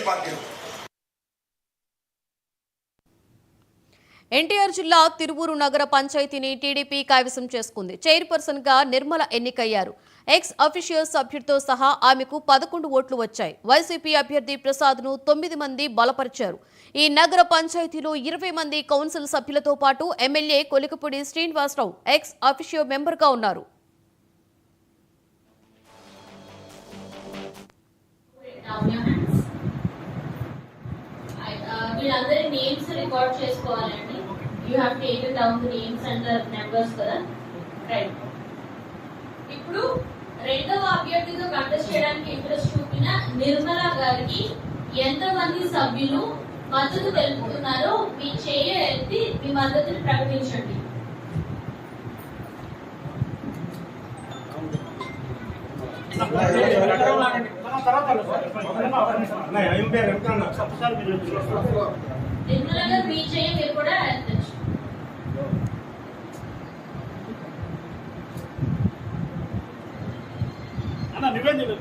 పార్టీలు. ఎన్టీఆర్ జిల్లా తిరువూరు నగర పంచాయతీని టీడీపీ కైవసం చేసుకుంది. చైర్పర్సన్ గా నిర్మల ఎన్నికయ్యారు. ఎక్స్ అఫీషియల్ సభ్యుడితో సహా ఆమెకు 11 ఓట్లు వచ్చాయి. వైసీపీ అభ్యర్థి ప్రసాద్ ను 9 మంది బలపరిచారు. ఈ నగర పంచాయతీలో 20 మంది కౌన్సిల్ సభ్యులతో పాటు MLA Kolikapudi Srinivasarao ex official member గా ఉన్నారు. వీళ్ళందరి నేమ్స్ రికార్డ్ చేసుకోవాలండి. You have taken down the names and the numbers కదా. రైట్. ఇప్పుడు రెండవ అభ్యర్థితో కంటెస్ట్ చేయడానికి ఇంట్రెస్ట్ చూపిన నిర్మల గారికి ఎంతమంది సభ్యులు మద్దతు తెలుపుతున్నారో మీ చేయ ఎత్తి మీ మద్దతుని ప్రకటించండి. నిర్మల గారు మీ చేయ మీరు కూడా ఎత్తచ్చు. నివేదిక